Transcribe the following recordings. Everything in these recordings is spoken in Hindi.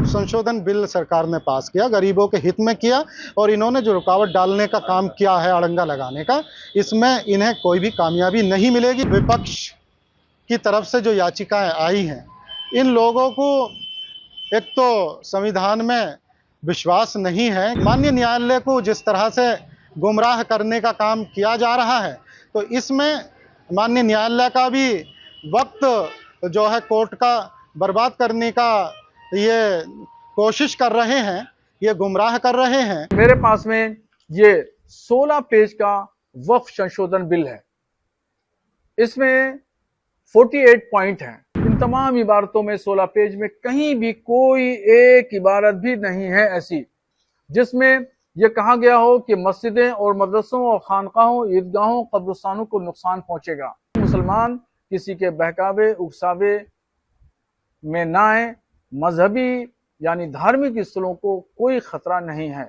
वक्फ संशोधन बिल सरकार ने पास किया, गरीबों के हित में किया, और इन्होंने जो रुकावट डालने का काम किया है, अड़ंगा लगाने का, इसमें इन्हें कोई भी कामयाबी नहीं मिलेगी। विपक्ष की तरफ से जो याचिकाएं आई हैं, इन लोगों को एक तो संविधान में विश्वास नहीं है। माननीय न्यायालय को जिस तरह से गुमराह करने का काम किया जा रहा है, तो इसमें माननीय न्यायालय का भी वक्त जो है कोर्ट का बर्बाद करने का ये कोशिश कर रहे हैं, ये गुमराह कर रहे हैं। मेरे पास में ये 16 पेज का वक्फ संशोधन बिल है। इसमें 48 पॉइंट हैं। इन तमाम इबारतों में 16 पेज में कहीं भी कोई एक इबारत भी नहीं है ऐसी जिसमें यह कहा गया हो कि मस्जिदें और मदरसों और खानकाहों, ईदगाहों, कब्रिस्तानों को नुकसान पहुंचेगा। मुसलमान किसी के बहकावे उकसावे में ना आए। मजहबी यानी धार्मिक स्थलों को कोई खतरा नहीं है।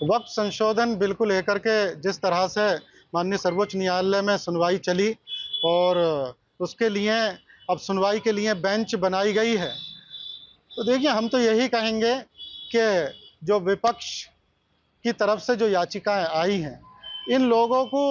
वक्फ संशोधन बिल को लेकर के जिस तरह से माननीय सर्वोच्च न्यायालय में सुनवाई चली, और उसके लिए अब सुनवाई के लिए बेंच बनाई गई है, तो देखिए, हम तो यही कहेंगे कि जो विपक्ष की तरफ से जो याचिकाएं आई हैं, इन लोगों को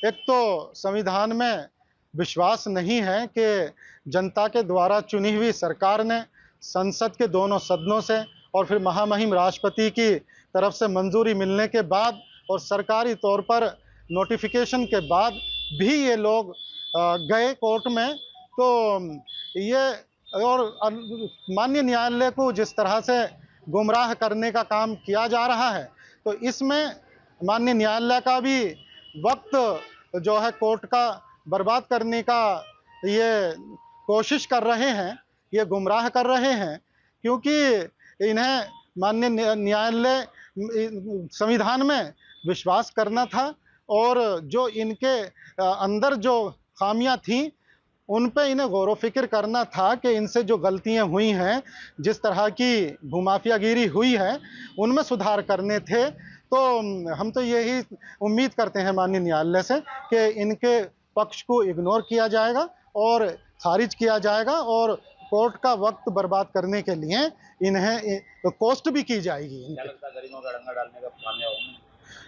एक तो संविधान में विश्वास नहीं है कि जनता के द्वारा चुनी हुई सरकार ने संसद के दोनों सदनों से और फिर महामहिम राष्ट्रपति की तरफ से मंजूरी मिलने के बाद और सरकारी तौर पर नोटिफिकेशन के बाद भी ये लोग गए कोर्ट में, तो ये और माननीय न्यायालय को जिस तरह से गुमराह करने का काम किया जा रहा है, तो इसमें माननीय न्यायालय का भी वक्त जो है कोर्ट का बर्बाद करने का ये कोशिश कर रहे हैं, ये गुमराह कर रहे हैं, क्योंकि इन्हें माननीय न्यायालय संविधान में विश्वास करना था, और जो इनके अंदर जो खामियां थीं उन पे इन्हें गौर फिक्र करना था कि इनसे जो गलतियां हुई हैं, जिस तरह की भूमाफियागिरी हुई है, उनमें सुधार करने थे। तो हम तो यही उम्मीद करते हैं माननीय न्यायालय से कि इनके पक्ष को इग्नोर किया जाएगा और खारिज किया जाएगा, और कोर्ट का वक्त बर्बाद करने के लिए इन्हें कोस्ट भी की जाएगी। क्या लगता है गरीबों का अड़ंगा डालने का कामयाब होंगे?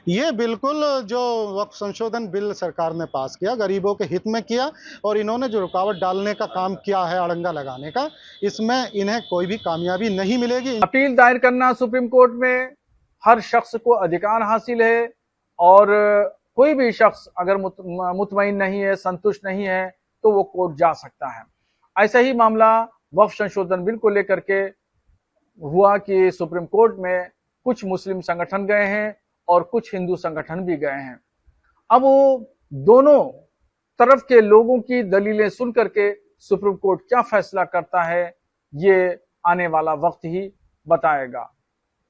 ये बिल्कुल जो वक्फ संशोधन बिल सरकार ने पास किया, गरीबों के हित में किया, और इन्होंने जो रुकावट डालने का काम किया है, अड़ंगा लगाने का, इसमें इन्हें कोई भी कामयाबी नहीं मिलेगी। अपील दायर करना सुप्रीम कोर्ट में हर शख्स को अधिकार हासिल है, और कोई भी शख्स अगर मुतमईन नहीं है, संतुष्ट नहीं है, तो वो कोर्ट जा सकता है। ऐसा ही मामला वक्फ संशोधन बिल को लेकर के हुआ कि सुप्रीम कोर्ट में कुछ मुस्लिम संगठन गए हैं और कुछ हिंदू संगठन भी गए हैं। अब वो दोनों तरफ के लोगों की दलीलें सुन करके सुप्रीम कोर्ट क्या फैसला करता है, ये आने वाला वक्त ही बताएगा।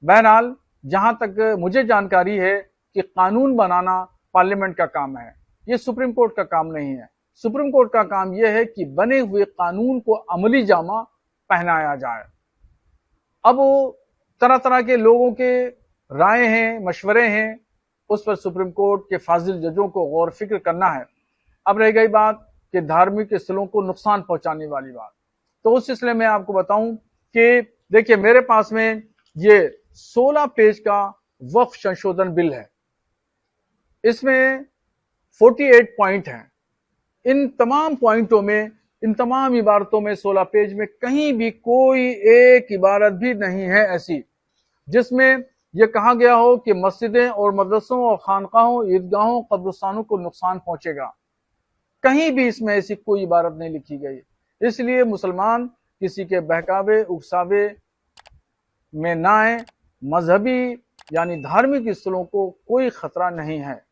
बहरहाल, जहां तक मुझे जानकारी है कि कानून बनाना पार्लियामेंट का काम है, ये सुप्रीम कोर्ट का काम नहीं है। सुप्रीम कोर्ट का काम यह है कि बने हुए कानून को अमली जामा पहनाया जाए। अब तरह तरह के लोगों के राय हैं, मशवरे हैं, उस पर सुप्रीम कोर्ट के फाजिल जजों को गौर फिक्र करना है। अब रह गई बात कि धार्मिक स्थलों को नुकसान पहुंचाने वाली बात, तो उस सिलसिले में आपको बताऊं कि देखिए, मेरे पास में ये 16 पेज का वक्फ संशोधन बिल है। इसमें 48 पॉइंट हैं। इन तमाम पॉइंटों में, इन तमाम इबारतों में 16 पेज में कहीं भी कोई एक इबारत भी नहीं है ऐसी जिसमें यह कहा गया हो कि मस्जिदें और मदरसों और खानकाहों, ईदगाहों, कब्रिस्तानों को नुकसान पहुंचेगा। कहीं भी इसमें ऐसी कोई इबारत नहीं लिखी गई। इसलिए मुसलमान किसी के बहकावे उकसावे में ना आए। मजहबी यानी धार्मिक स्थलों को कोई खतरा नहीं है।